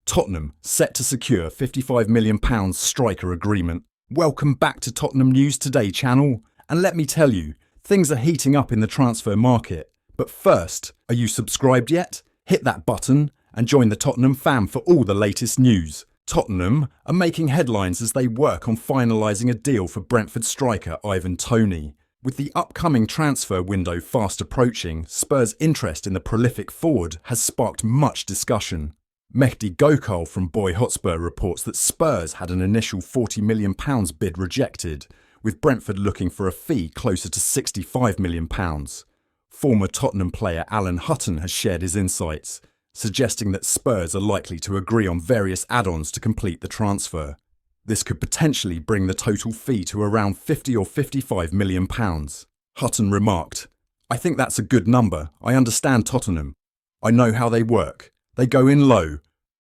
Tottenham set to secure £55 million striker agreement. Welcome back to Tottenham News Today channel, and let me tell you, things are heating up in the transfer market. But first, are you subscribed yet? Hit that button and join the Tottenham fam for all the latest news. Tottenham are making headlines as they work on finalising a deal for Brentford striker Ivan Toney. With the upcoming transfer window fast approaching, Spurs' interest in the prolific forward has sparked much discussion. Mehdi Gokal from Boy Hotspur reports that Spurs had an initial £40 million bid rejected, with Brentford looking for a fee closer to £65 million. Former Tottenham player Alan Hutton has shared his insights, suggesting that Spurs are likely to agree on various add-ons to complete the transfer. This could potentially bring the total fee to around £50 or £55 million. Hutton remarked, "I think that's a good number. I understand Tottenham. I know how they work. They go in low,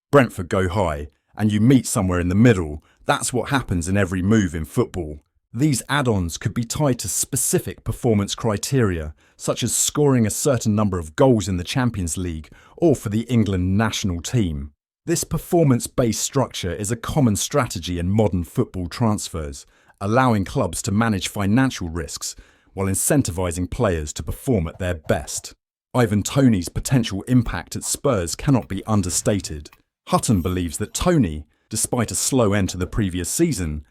Brentford go high, and you meet somewhere in the middle. That's what happens in every move in football." These add-ons could be tied to specific performance criteria, such as scoring a certain number of goals in the Champions League or for the England national team. This performance-based structure is a common strategy in modern football transfers, allowing clubs to manage financial risks while incentivising players to perform at their best. Ivan Toney's potential impact at Spurs cannot be understated. Hutton believes that Toney, despite a slow end to the previous season,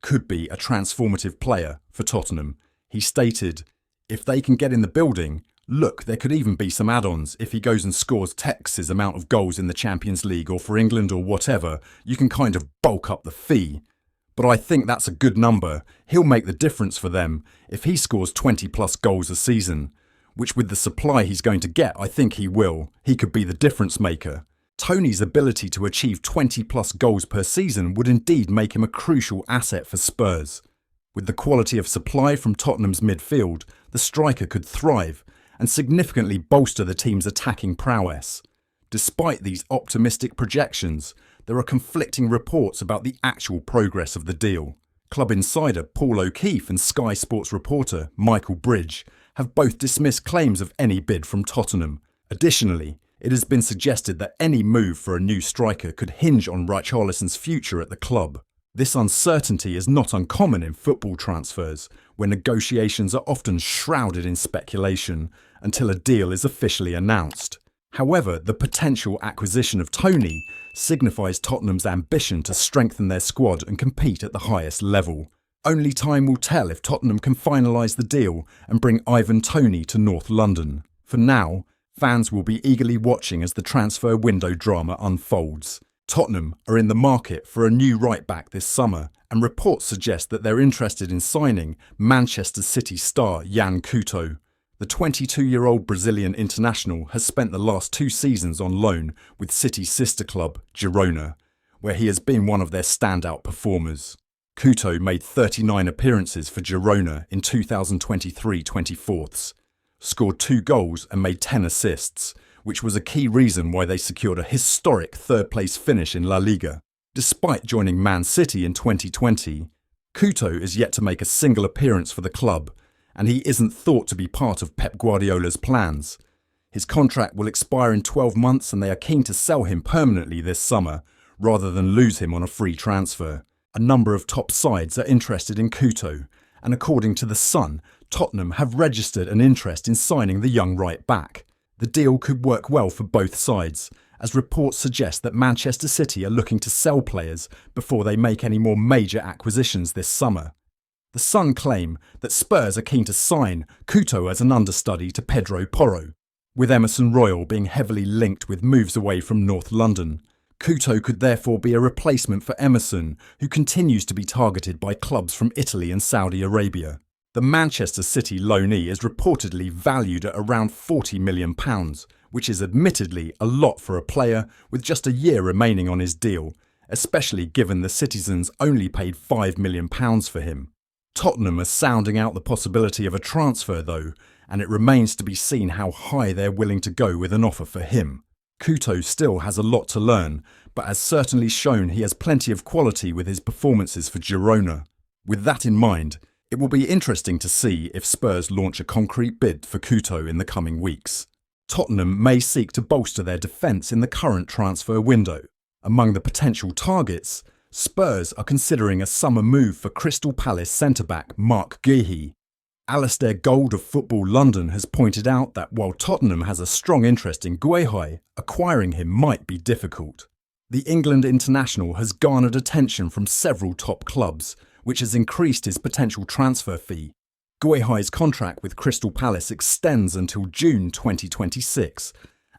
could be a transformative player for Tottenham. He stated, "If they can get in the building, look, there could even be some add-ons. If he goes and scores Tex's amount of goals in the Champions League or for England or whatever, you can kind of bulk up the fee. But I think that's a good number. He'll make the difference for them if he scores 20 plus goals a season, which with the supply he's going to get, I think he will. He could be the difference maker." Toney's ability to achieve 20 plus goals per season would indeed make him a crucial asset for Spurs. With the quality of supply from Tottenham's midfield, the striker could thrive and significantly bolster the team's attacking prowess. Despite these optimistic projections, there are conflicting reports about the actual progress of the deal. Club insider Paul O'Keefe and Sky Sports reporter Michael Bridge have both dismissed claims of any bid from Tottenham. Additionally, it has been suggested that any move for a new striker could hinge on Richarlison's future at the club. This uncertainty is not uncommon in football transfers, where negotiations are often shrouded in speculation until a deal is officially announced. However, the potential acquisition of Toney signifies Tottenham's ambition to strengthen their squad and compete at the highest level. Only time will tell if Tottenham can finalise the deal and bring Ivan Toney to North London. For now, fans will be eagerly watching as the transfer window drama unfolds. Tottenham are in the market for a new right-back this summer, and reports suggest that they're interested in signing Manchester City star Yan Couto. The 22-year-old Brazilian international has spent the last 2 seasons on loan with City's sister club, Girona, where he has been one of their standout performers. Couto made 39 appearances for Girona in 2023-24, scored 2 goals and made 10 assists, which was a key reason why they secured a historic third-place finish in La Liga. Despite joining Man City in 2020, Couto is yet to make a single appearance for the club, and he isn't thought to be part of Pep Guardiola's plans. His contract will expire in 12 months and they are keen to sell him permanently this summer, rather than lose him on a free transfer. A number of top sides are interested in Couto, and according to The Sun, Tottenham have registered an interest in signing the young right-back. The deal could work well for both sides, as reports suggest that Manchester City are looking to sell players before they make any more major acquisitions this summer. The Sun claim that Spurs are keen to sign Couto as an understudy to Pedro Porro, with Emerson Royal being heavily linked with moves away from North London. Couto could therefore be a replacement for Emerson, who continues to be targeted by clubs from Italy and Saudi Arabia. The Manchester City loanee is reportedly valued at around £40 million, which is admittedly a lot for a player with just a year remaining on his deal, especially given the Citizens only paid £5 million for him. Tottenham are sounding out the possibility of a transfer though, and it remains to be seen how high they're willing to go with an offer for him. Couto still has a lot to learn, but has certainly shown he has plenty of quality with his performances for Girona. With that in mind, it will be interesting to see if Spurs launch a concrete bid for Couto in the coming weeks. Tottenham may seek to bolster their defence in the current transfer window. Among the potential targets, Spurs are considering a summer move for Crystal Palace centre-back Mark Guéhi. Alasdair Gold of Football London has pointed out that while Tottenham has a strong interest in Guéhi, acquiring him might be difficult. The England international has garnered attention from several top clubs, which has increased his potential transfer fee. Guéhi's contract with Crystal Palace extends until June 2026,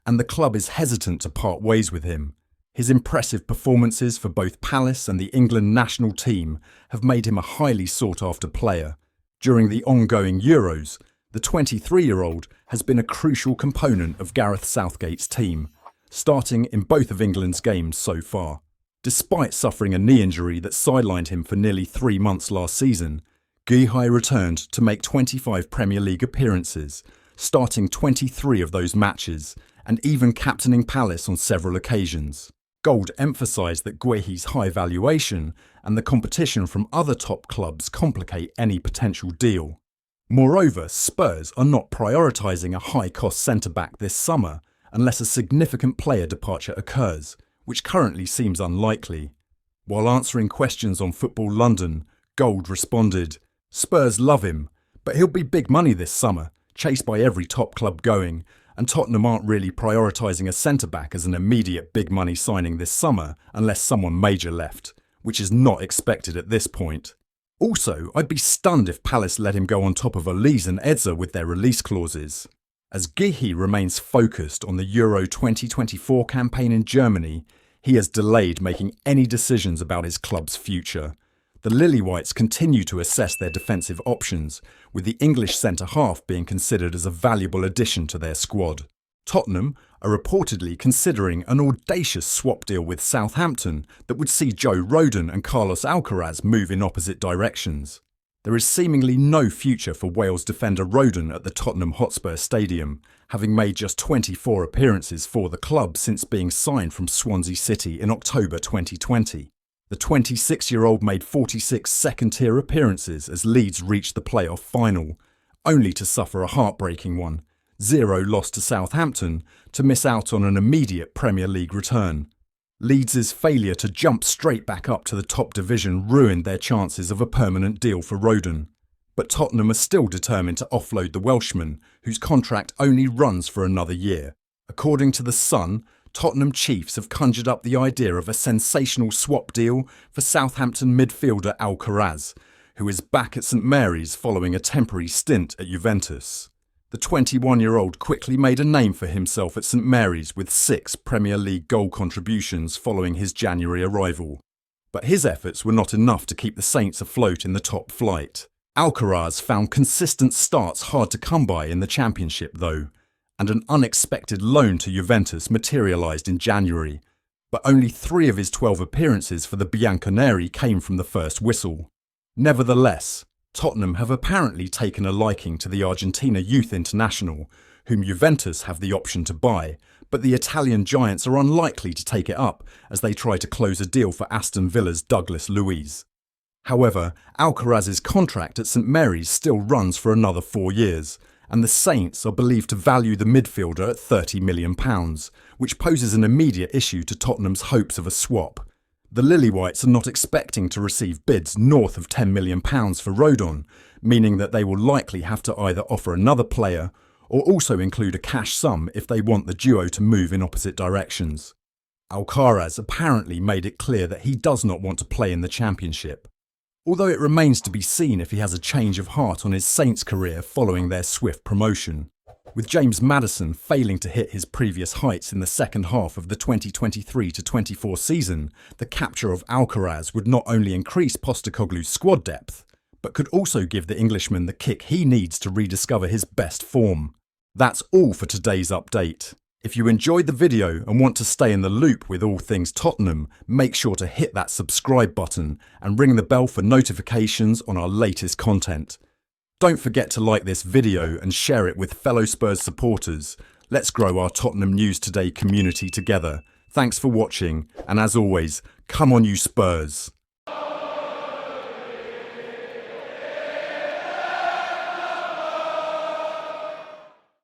and the club is hesitant to part ways with him. His impressive performances for both Palace and the England national team have made him a highly sought-after player. During the ongoing Euros, the 23-year-old has been a crucial component of Gareth Southgate's team, starting in both of England's games so far. Despite suffering a knee injury that sidelined him for nearly 3 months last season, Guéhi returned to make 25 Premier League appearances, starting 23 of those matches and even captaining Palace on several occasions. Gold emphasised that Guéhi's high valuation and the competition from other top clubs complicate any potential deal. Moreover, Spurs are not prioritising a high-cost centre-back this summer unless a significant player departure occurs, which currently seems unlikely. While answering questions on Football London, Gold responded, "Spurs love him, but he'll be big money this summer, chased by every top club going, and Tottenham aren't really prioritising a centre-back as an immediate big money signing this summer unless someone major left, which is not expected at this point. Also, I'd be stunned if Palace let him go on top of Olise and Edzard with their release clauses." As Guéhi remains focused on the Euro 2024 campaign in Germany, he has delayed making any decisions about his club's future. The Lily-Whites continue to assess their defensive options, with the English centre-half being considered as a valuable addition to their squad. Tottenham are reportedly considering an audacious swap deal with Southampton that would see Joe Rodon and Carlos Alcaraz move in opposite directions. There is seemingly no future for Wales defender Rodon at the Tottenham Hotspur Stadium, having made just 24 appearances for the club since being signed from Swansea City in October 2020. The 26-year-old made 46 second-tier appearances as Leeds reached the playoff final, only to suffer a heartbreaking one, 0 loss to Southampton, to miss out on an immediate Premier League return. Leeds' failure to jump straight back up to the top division ruined their chances of a permanent deal for Rodon. But Tottenham are still determined to offload the Welshman, whose contract only runs for another year. According to The Sun, Tottenham chiefs have conjured up the idea of a sensational swap deal for Southampton midfielder Alcaraz, who is back at St Mary's following a temporary stint at Juventus. The 21-year-old quickly made a name for himself at St Mary's with 6 Premier League goal contributions following his January arrival. But his efforts were not enough to keep the Saints afloat in the top flight. Alcaraz found consistent starts hard to come by in the Championship though, and an unexpected loan to Juventus materialised in January. But only 3 of his 12 appearances for the Bianconeri came from the first whistle. Nevertheless, Tottenham have apparently taken a liking to the Argentina youth international, whom Juventus have the option to buy, but the Italian giants are unlikely to take it up as they try to close a deal for Aston Villa's Douglas Luiz. However, Alcaraz's contract at St Mary's still runs for another 4 years, and the Saints are believed to value the midfielder at £30 million, which poses an immediate issue to Tottenham's hopes of a swap. The Lily-Whites are not expecting to receive bids north of £10 million for Rodon, meaning that they will likely have to either offer another player or also include a cash sum if they want the duo to move in opposite directions. Alcaraz apparently made it clear that he does not want to play in the Championship, although it remains to be seen if he has a change of heart on his Saints career following their swift promotion. With James Maddison failing to hit his previous heights in the second half of the 2023-24 season, the capture of Alcaraz would not only increase Postecoglou's squad depth, but could also give the Englishman the kick he needs to rediscover his best form. That's all for today's update. If you enjoyed the video and want to stay in the loop with all things Tottenham, make sure to hit that subscribe button and ring the bell for notifications on our latest content. Don't forget to like this video and share it with fellow Spurs supporters. Let's grow our Tottenham News Today community together. Thanks for watching, and as always, come on you Spurs!